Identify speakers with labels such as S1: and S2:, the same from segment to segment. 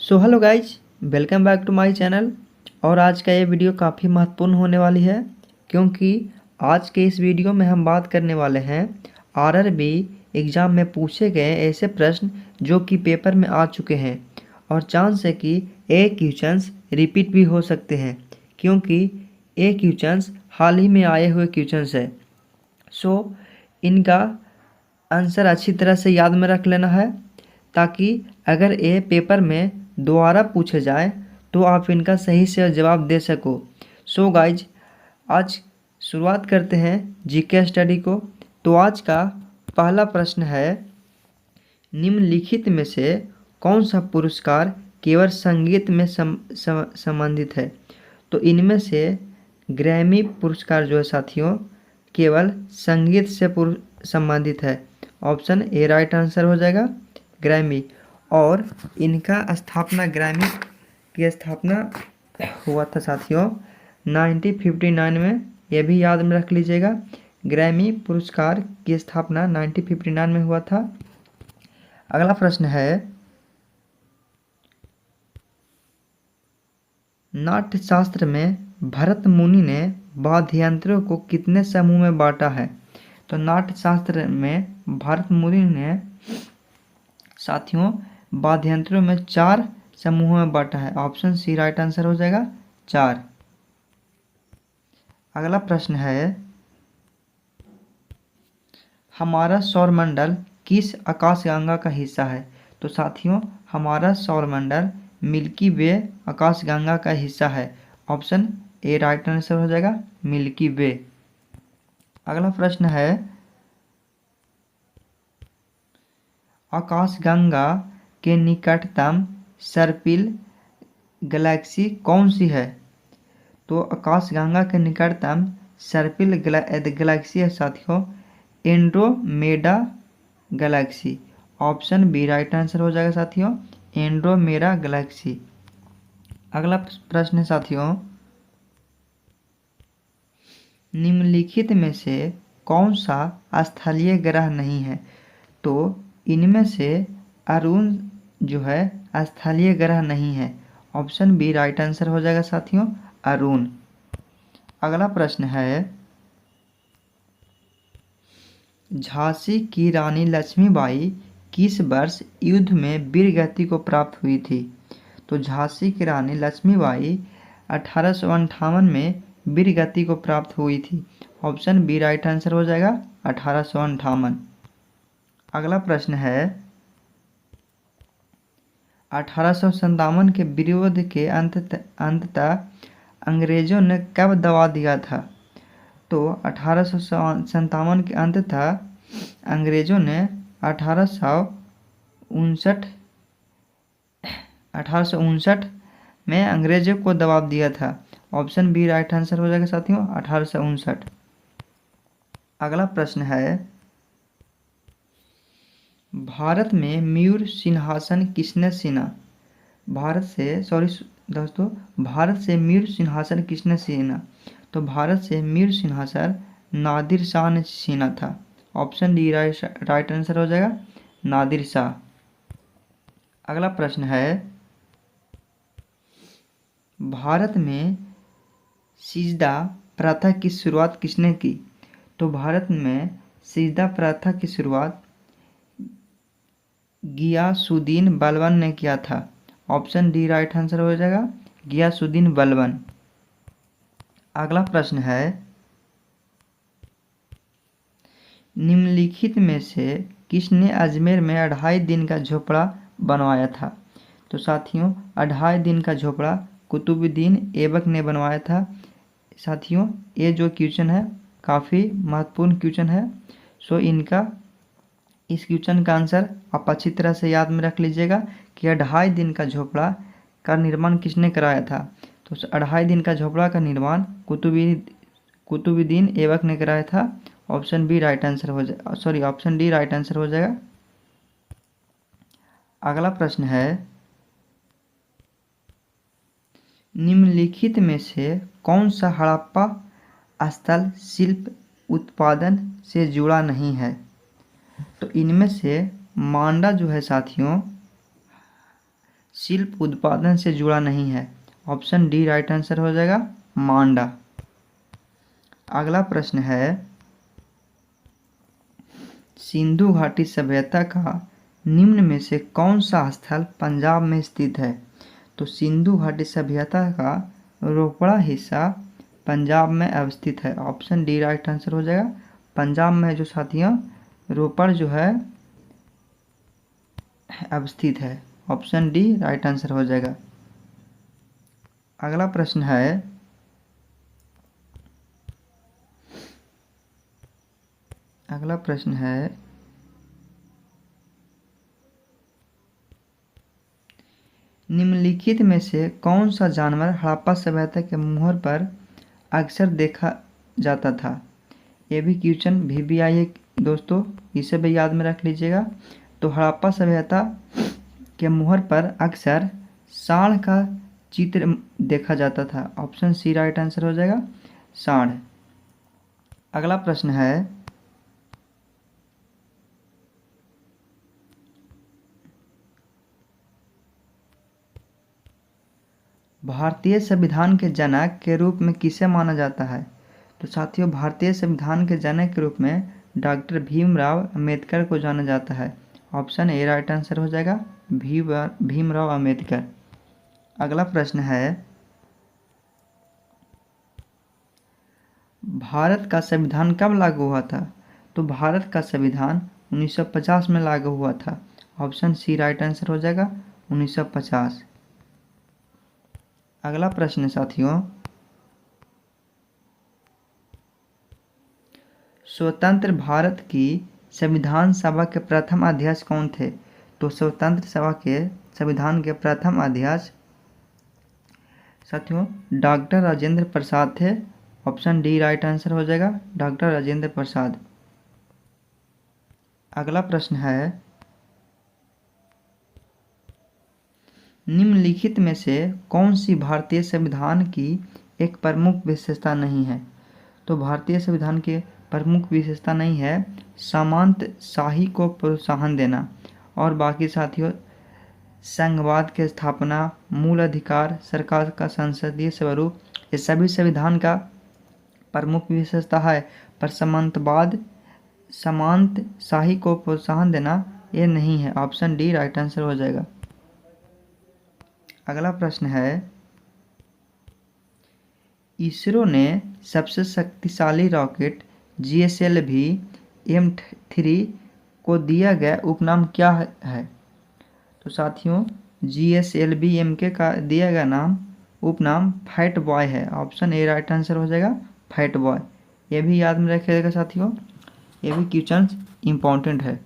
S1: So hello guys, welcome back to my channel. और आज का ये वीडियो काफ़ी महत्वपूर्ण होने वाली है क्योंकि आज के इस वीडियो में हम बात करने वाले हैं आरआरबी एग्ज़ाम में पूछे गए ऐसे प्रश्न जो कि पेपर में आ चुके हैं और चांस है कि ये क्वेश्चंस रिपीट भी हो सकते हैं क्योंकि ये क्वेश्चंस हाल ही में आए हुए क्वेश्चंस है। सो इनका आंसर अच्छी तरह से याद में रख लेना है ताकि अगर ये पेपर में दोबारा पूछे जाए तो आप इनका सही से जवाब दे सको। सो गाइज, आज शुरुआत करते हैं जीके स्टडी को। तो आज का पहला प्रश्न है, निम्नलिखित में से कौन सा पुरस्कार केवल संगीत में संबंधित है। तो इनमें से ग्रैमी पुरस्कार जो है साथियों केवल संगीत से संबंधित है। ऑप्शन ए राइट आंसर हो जाएगा, ग्रैमी। और इनका स्थापना ग्रैमी की स्थापना हुआ था साथियों 1959 में। यह भी याद में रख लीजिएगा, ग्रैमी पुरस्कार की स्थापना 1959 में हुआ था। अगला प्रश्न है, नाट्य शास्त्र में भरत मुनि ने वाद्य को कितने समूह में बांटा है। तो नाट्य शास्त्र में भरत मुनि ने साथियों वाद्य में 4 समूहों में बांटा है। ऑप्शन सी राइट आंसर हो जाएगा, 4। अगला प्रश्न है, हमारा सौरमंडल किस आकाशगंगा का हिस्सा है। तो साथियों हमारा सौरमंडल मिल्की वे आकाशगंगा का हिस्सा है। ऑप्शन ए राइट आंसर हो जाएगा, मिल्की वे। अगला प्रश्न है, आकाशगंगा के निकटतम सर्पिल गैलेक्सी कौन सी है। तो आकाशगंगा के निकटतम सर्पिल गैलेक्सी है साथियों Andromeda galaxy. Option B right answer हो जाएगा साथियों, एंड्रोमेडा गैलेक्सी। अगला प्रश्न है साथियों, निम्नलिखित में से कौन सा स्थलीय ग्रह नहीं है। तो इनमें से अरुण जो है स्थलीय ग्रह नहीं है। ऑप्शन बी राइट आंसर हो जाएगा साथियों, अरुण। अगला प्रश्न है, झांसी की रानी लक्ष्मीबाई किस वर्ष युद्ध में वीरगति को प्राप्त हुई थी। तो झांसी की रानी लक्ष्मीबाई 1858 में वीरगति को प्राप्त हुई थी। ऑप्शन बी राइट आंसर हो जाएगा, 1858। अगला प्रश्न है, 1857 के विरोध के अंततः अंग्रेजों ने कब दबा दिया था। तो 1857 के अंततः अंग्रेजों ने 1859 में अंग्रेजों को दबाव दिया था। ऑप्शन बी राइट आंसर हो जाएगा साथियों, 1859। अगला प्रश्न है, भारत में मयूर सिंहासन किसने छीना। भारत से मयूर सिंहासन किसने छीना। तो भारत से मयूर सिंहासन नादिर शाह ने छीना था। ऑप्शन डी राइट आंसर हो जाएगा, नादिर शाह। अगला प्रश्न है, भारत में सिजदा प्रथा की शुरुआत किसने की। तो भारत में सिजदा प्रथा की शुरुआत गियासुद्दीन बलबन ने किया था। ऑप्शन डी राइट आंसर हो जाएगा, गियासुद्दीन बलबन। अगला प्रश्न है, निम्नलिखित में से किसने अजमेर में 2.5 दिन का झोपड़ा बनवाया था। तो साथियों 2.5 दिन का झोपड़ा कुतुबुद्दीन ऐबक ने बनवाया था। साथियों ये जो क्वेश्चन है काफ़ी महत्वपूर्ण क्वेश्चन है। सो इस क्वेश्चन का आंसर आप अच्छी तरह से याद में रख लीजिएगा कि 2.5 दिन का झोपड़ा का निर्माण किसने कराया था। तो 2.5 दिन का झोपड़ा का निर्माण कुतुबुद्दीन ऐबक ने कराया था। ऑप्शन बी राइट आंसर हो जाएगा, ऑप्शन डी राइट आंसर हो जाएगा। अगला प्रश्न है, निम्नलिखित में से कौन सा हड़प्पा स्थल शिल्प उत्पादन से जुड़ा नहीं है। तो इनमें से मांडा जो है साथियों शिल्प उत्पादन से जुड़ा नहीं है। ऑप्शन डी राइट आंसर हो जाएगा, मांडा। अगला प्रश्न है, सिंधु घाटी सभ्यता का निम्न में से कौन सा स्थल पंजाब में स्थित है? तो सिंधु घाटी सभ्यता का रोपड़ा हिस्सा पंजाब में अवस्थित है। ऑप्शन डी राइट आंसर हो जाएगा। पंजाब में जो साथियों रोपड़ जो है अवस्थित है। ऑप्शन डी राइट आंसर हो जाएगा। अगला प्रश्न है, निम्नलिखित में से कौन सा जानवर हड़प्पा सभ्यता के मुहर पर अक्सर देखा जाता था? ये भी क्वेश्चन भी आई है दोस्तों, इसे भी याद में रख लीजिएगा। तो हड़प्पा सभ्यता के मुहर पर अक्सर सांड का चित्र देखा जाता था। ऑप्शन सी राइट आंसर हो जाएगा, सांड। अगला प्रश्न है, भारतीय संविधान के जनक के रूप में किसे माना जाता है? तो साथियों भारतीय संविधान के जनक के रूप में डॉक्टर भीमराव अंबेडकर को जाना जाता है। ऑप्शन ए राइट आंसर हो जाएगा, भीमराव अंबेडकर। अगला प्रश्न है, भारत का संविधान कब लागू हुआ था? तो भारत का संविधान 1950 में लागू हुआ था। ऑप्शन सी राइट आंसर हो जाएगा, 1950। अगला प्रश्न है साथियों, स्वतंत्र भारत की संविधान सभा के प्रथम अध्यक्ष कौन थे? तो स्वतंत्र सभा के संविधान के प्रथम अध्यक्ष साथियों डॉक्टर राजेंद्र प्रसाद थे। ऑप्शन डी राइट आंसर हो जाएगा, डॉक्टर राजेंद्र प्रसाद। अगला प्रश्न है, निम्नलिखित में से कौन सी भारतीय संविधान की एक प्रमुख विशेषता नहीं है? तो भारतीय संविधान की प्रमुख विशेषता नहीं है सामंत शाही को प्रोत्साहन देना, और बाकी साथियों संघवाद की स्थापना, मूल अधिकार, सरकार का संसदीय स्वरूप, ये सभी संविधान का प्रमुख विशेषता है। पर सामंत शाही को प्रोत्साहन देना ये नहीं है। ऑप्शन डी राइट आंसर हो जाएगा। अगला प्रश्न है, इसरो ने सबसे शक्तिशाली रॉकेट GSLV M3 को दिया गया उपनाम क्या है? तो साथियों GSLV MK का दिया गया नाम उपनाम फैट बॉय है। ऑप्शन ए राइट आंसर हो जाएगा, फैट बॉय। ये भी याद में रखिएगा साथियों, ये भी क्वेश्चन इम्पोर्टेंट है।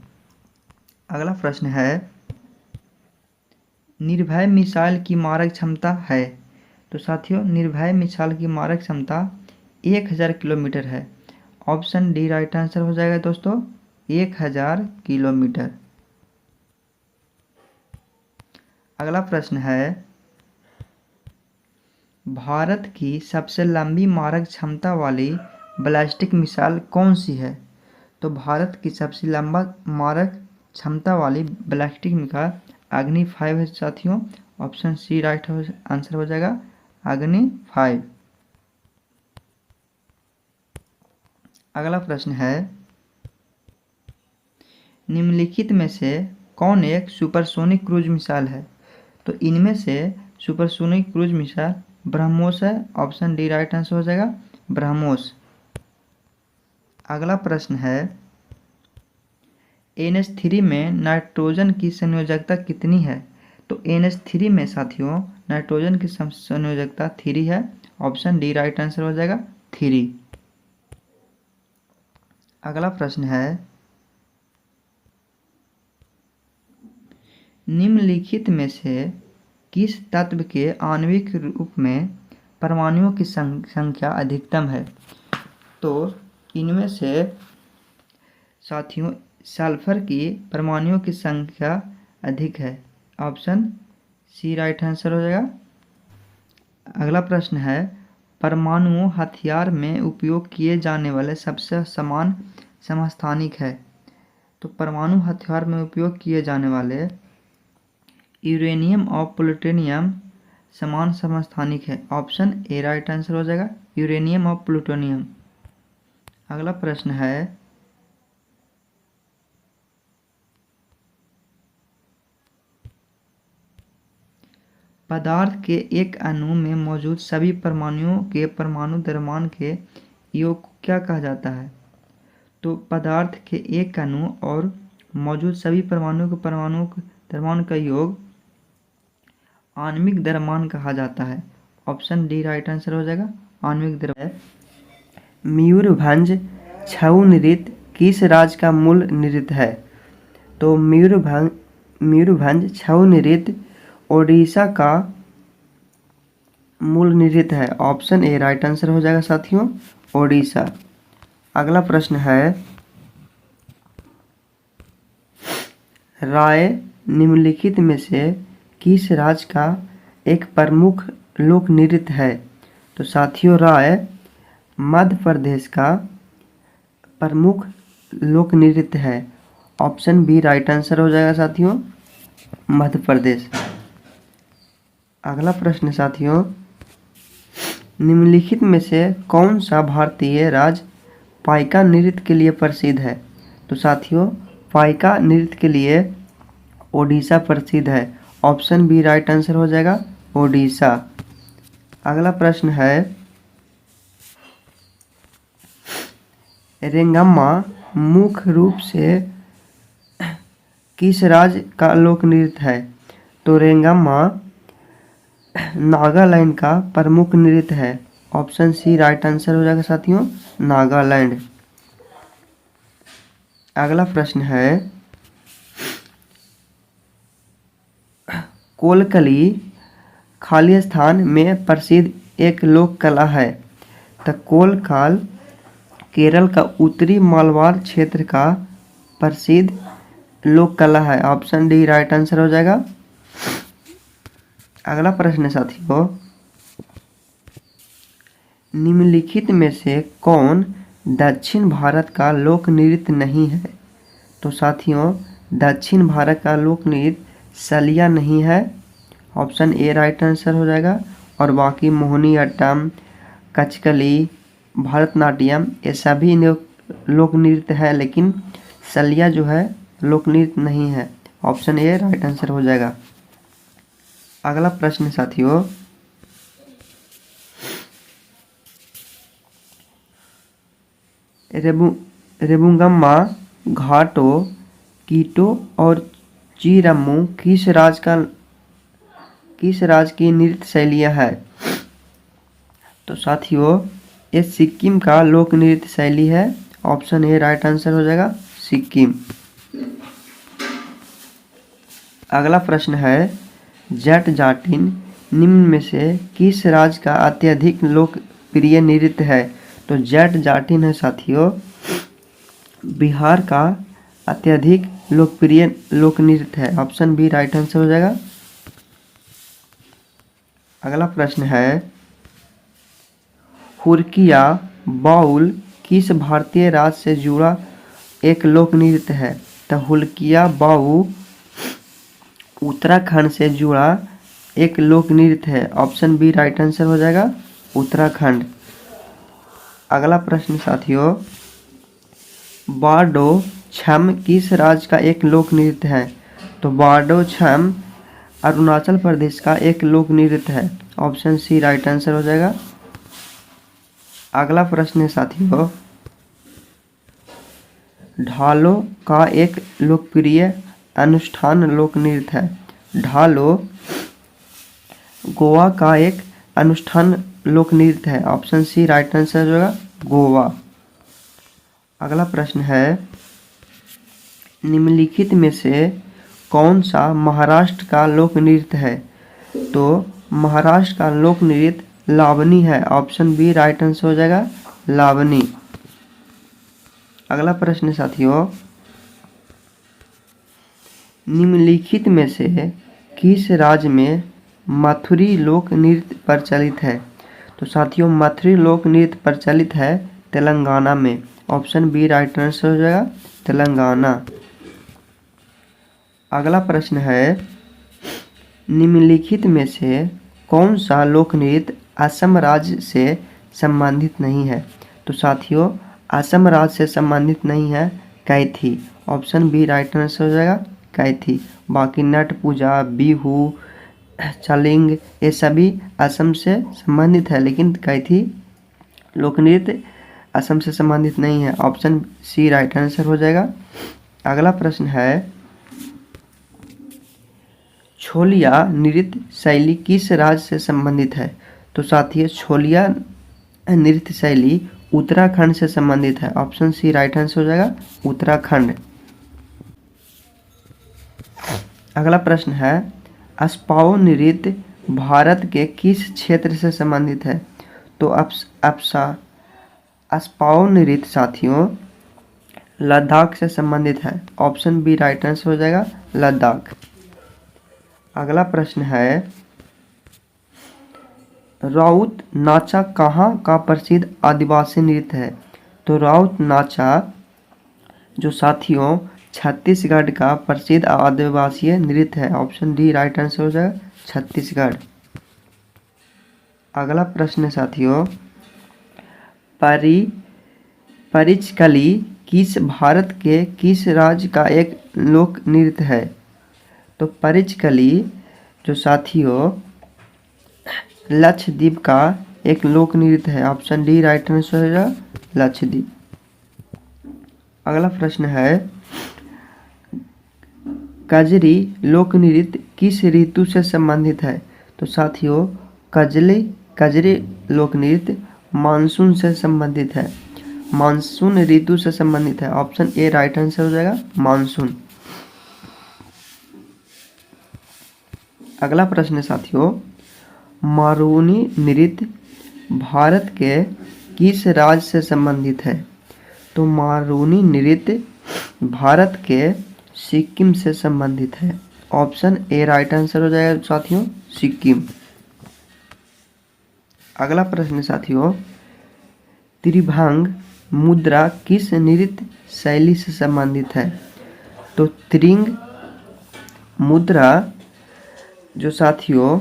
S1: अगला प्रश्न है, निर्भय मिसाइल की मारक क्षमता है? तो साथियों निर्भय मिसाइल की मारक क्षमता 1000 किलोमीटर है। ऑप्शन डी राइट आंसर हो जाएगा दोस्तों, 1000 किलोमीटर। अगला प्रश्न है, भारत की सबसे लंबी मारक क्षमता वाली बैलिस्टिक मिसाइल कौन सी है? तो भारत की सबसे लंबा मारक क्षमता वाली बैलिस्टिक मिसाइल अग्नि 5 है साथियों। ऑप्शन सी राइट आंसर हो जाएगा, अग्नि 5। अगला प्रश्न है, निम्नलिखित में से कौन एक सुपरसोनिक क्रूज मिसाइल है? तो इनमें से सुपरसोनिक क्रूज मिसाइल ब्रह्मोस है। ऑप्शन डी राइट आंसर हो जाएगा, ब्रह्मोस। अगला प्रश्न है, NH3 में नाइट्रोजन की संयोजकता कितनी है? तो NH3 में साथियों नाइट्रोजन की संयोजकता 3 है। ऑप्शन डी राइट आंसर हो जाएगा, 3। अगला प्रश्न है, निम्नलिखित में से किस तत्व के आणविक रूप में परमाणुओं की संख्या अधिकतम है? तो इनमें से साथियों सल्फर की परमाणुओं की संख्या अधिक है। ऑप्शन सी राइट आंसर हो जाएगा। अगला प्रश्न है, परमाणु हथियार में उपयोग किए जाने वाले सबसे समान समस्थानिक है? तो परमाणु हथियार में उपयोग किए जाने वाले यूरेनियम और प्लूटोनियम समान समस्थानिक है। ऑप्शन ए राइट आंसर हो जाएगा, यूरेनियम और प्लूटोनियम। अगला प्रश्न है पदार्थ के एक अणु में मौजूद सभी परमाणुओं के परमाणु द्रव्यमान के योग को क्या कहा जाता है? तो पदार्थ के एक अणु और मौजूद सभी परमाणुओं के परमाणु द्रव्यमान का योग आणविक द्रव्यमान कहा जाता है। ऑप्शन डी राइट आंसर हो जाएगा, आणविक द्रव्यमान। मयूरभंज छऊ नृत्य किस राज्य का मूल नृत्य है? तो मयूरभंज छऊ नृत्य ओडिशा का मूल नृत्य है। ऑप्शन ए राइट आंसर हो जाएगा साथियों, ओडिशा। अगला प्रश्न है राय निम्नलिखित में से किस राज्य का एक प्रमुख लोक नृत्य है? तो साथियों राय मध्य प्रदेश का प्रमुख लोक नृत्य है। ऑप्शन बी राइट आंसर हो जाएगा साथियों, मध्य प्रदेश। अगला प्रश्न साथियों निम्नलिखित में से कौन सा भारतीय राज्य पाइका नृत्य के लिए प्रसिद्ध है? तो साथियों पाइका नृत्य के लिए ओडिशा प्रसिद्ध है। ऑप्शन बी राइट आंसर हो जाएगा, ओडिशा। अगला प्रश्न है रेंगम्मा मुख्य रूप से किस राज्य का लोक नृत्य है? तो रेंगम्मा नागालैंड का प्रमुख नृत्य है। ऑप्शन सी राइट आंसर हो जाएगा साथियों, नागालैंड। अगला प्रश्न है कोलकली खाली स्थान में प्रसिद्ध एक लोक कला है। तो कोलकाल केरल का उत्तरी मालवार क्षेत्र का प्रसिद्ध लोक कला है। ऑप्शन डी राइट आंसर हो जाएगा। अगला प्रश्न साथियों निम्नलिखित में से कौन दक्षिण भारत का लोक नृत्य नहीं है? तो साथियों दक्षिण भारत का लोक नृत्य सलिया नहीं है। ऑप्शन ए राइट आंसर हो जाएगा। और बाकी मोहिनीअट्टम, कथकली, भरतनाट्यम ये सभी लोक नृत्य है, लेकिन सलिया जो है लोक नृत्य नहीं है। ऑप्शन ए राइट आंसर हो जाएगा। अगला प्रश्न साथियों रेबुंगम्मा घाटो कीटो और चीरम्मू किस राज्य की नृत्य शैलियाँ है? तो साथियों ये सिक्किम का लोक नृत्य शैली है। ऑप्शन ए राइट आंसर हो जाएगा, सिक्किम। अगला प्रश्न है जट जाटिन निम्न में से किस राज्य का अत्यधिक लोकप्रिय नृत्य है? तो जट जाटिन है साथियों बिहार का अत्यधिक लोकप्रिय लोक नृत्य है। ऑप्शन बी राइट आंसर हो जाएगा। अगला प्रश्न है हुरकिया बाउल किस भारतीय राज्य से जुड़ा एक लोक नृत्य है? तो हुरकिया बाउल उत्तराखंड से जुड़ा एक लोक नृत्य है। ऑप्शन बी राइट आंसर हो जाएगा, उत्तराखंड। अगला प्रश्न साथियों बारडो छम किस राज्य का एक लोक नृत्य है? तो बारडो छम अरुणाचल प्रदेश का एक लोक नृत्य है। ऑप्शन सी राइट आंसर हो जाएगा। अगला प्रश्न है साथियों ढालो का एक लोकप्रिय अनुष्ठान लोक नृत्य है। ढालो गोवा का एक अनुष्ठान लोक नृत्य है। ऑप्शन सी राइट आंसर होगा, गोवा। अगला प्रश्न है निम्नलिखित में से कौन सा महाराष्ट्र का लोक नृत्य है? तो महाराष्ट्र का लोक नृत्य लावनी है। ऑप्शन बी राइट आंसर हो जाएगा, लावनी। अगला प्रश्न साथियों निम्नलिखित में से किस राज्य में मथुरी लोक नृत्य प्रचलित है? तो साथियों मथुरी लोक नृत्य प्रचलित है तेलंगाना में। ऑप्शन बी राइट आंसर हो जाएगा, तेलंगाना। अगला प्रश्न है निम्नलिखित में से कौन सा लोक नृत्य असम राज्य से संबंधित नहीं है? तो साथियों असम राज्य से संबंधित नहीं है कैथी। ऑप्शन बी राइट आंसर हो जाएगा कैथी। बाकी नट पूजा, बिहू, चालिंग ये सभी असम से संबंधित है, लेकिन कैथी लोक नृत्य असम से संबंधित नहीं है। ऑप्शन सी राइट आंसर हो जाएगा। अगला प्रश्न है, छोलिया नृत्य शैली किस राज्य से संबंधित है? तो साथियों छोलिया नृत्य शैली उत्तराखंड से संबंधित है। ऑप्शन सी राइट आंसर हो जाएगा उत्तराखंड। अगला प्रश्न है, अस्पाव नृत्य भारत के किस क्षेत्र से संबंधित है? तो अस्पाव नृत्य साथियों लद्दाख से संबंधित है। ऑप्शन बी राइट आंसर हो जाएगा लद्दाख। अगला प्रश्न है, राउत नाचा कहाँ का प्रसिद्ध आदिवासी नृत्य है? तो राउत नाचा जो साथियों छत्तीसगढ़ का प्रसिद्ध आदिवासी नृत्य है। ऑप्शन डी राइट आंसर हो जाएगा छत्तीसगढ़। अगला प्रश्न साथियों, परिचकली किस भारत के किस राज्य का एक लोक नृत्य है? तो परिचकली जो साथियों लक्षद्वीप का एक लोक नृत्य है। ऑप्शन डी राइट आंसर हो जाएगा लक्षद्वीप। अगला प्रश्न है, कजरी लोक नृत्य किस ऋतु से संबंधित है? तो साथियों कजरी लोक नृत्य मानसून से संबंधित है, मानसून ऋतु से संबंधित है। ऑप्शन ए राइट आंसर हो जाएगा मानसून। अगला प्रश्न साथियों, मारूनी नृत्य भारत के किस राज्य से संबंधित है? तो मारूनी नृत्य भारत के सिक्किम से संबंधित है। ऑप्शन ए राइट आंसर हो जाएगा साथियों सिक्किम। अगला प्रश्न साथियों, त्रिभंग मुद्रा किस नृत्य शैली से संबंधित है? तो त्रिंग मुद्रा जो साथियों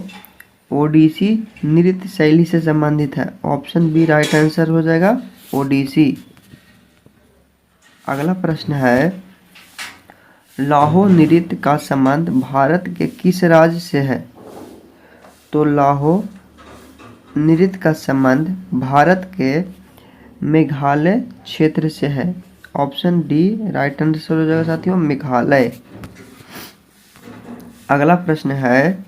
S1: ओडिसी नृत्य शैली से संबंधित है। ऑप्शन बी राइट आंसर हो जाएगा ओडिसी। अगला प्रश्न है, लाहो नृत्य का संबंध भारत के किस राज्य से है? तो लाहो नृत्य का संबंध भारत के मेघालय क्षेत्र से है। ऑप्शन डी राइट आंसर हो जाएगा साथियों मेघालय। अगला प्रश्न है,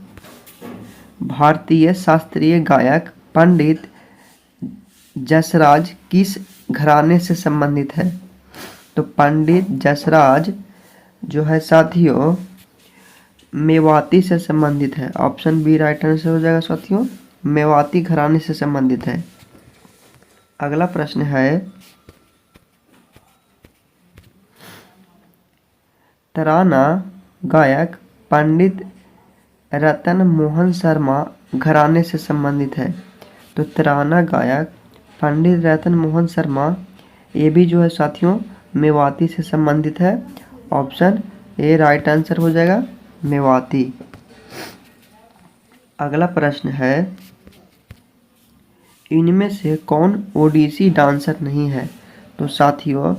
S1: भारतीय शास्त्रीय गायक पंडित जसराज किस घराने से संबंधित है? तो पंडित जसराज जो है साथियों मेवाती से संबंधित है। ऑप्शन बी राइट आंसर हो जाएगा साथियों मेवाती घराने से संबंधित है। अगला प्रश्न है, तराना गायक पंडित रतन मोहन शर्मा घराने से संबंधित है। तो तराना गायक पंडित रतन मोहन शर्मा ये भी जो है साथियों मेवाती से संबंधित है। ऑप्शन ए राइट आंसर हो जाएगा मेवाती। अगला प्रश्न है, इनमें से कौन ओडिसी डांसर नहीं है? तो साथियों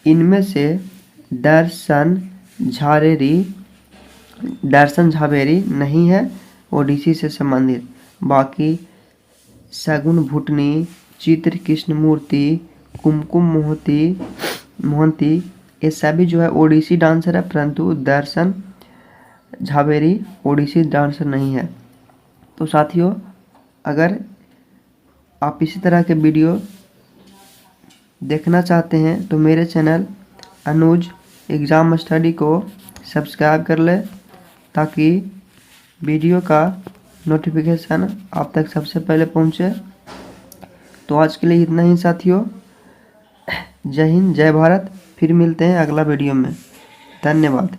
S1: इनमें से दर्शन झावेरी नहीं है ओडिसी से संबंधित। बाकी सगुन भुटनी, चित्र कृष्णमूर्ति, कुमकुम मोहंती ये सभी जो है ओडिसी डांसर है, परंतु दर्शन झावेरी ओडिसी डांसर नहीं है। तो साथियों अगर आप इसी तरह के वीडियो देखना चाहते हैं तो मेरे चैनल अनुज एग्ज़ाम स्टडी को सब्सक्राइब कर ले, ताकि वीडियो का नोटिफिकेशन आप तक सबसे पहले पहुंचे। तो आज के लिए इतना ही साथियों। जय हिंद, जय भारत। फिर मिलते हैं अगला वीडियो में। धन्यवाद।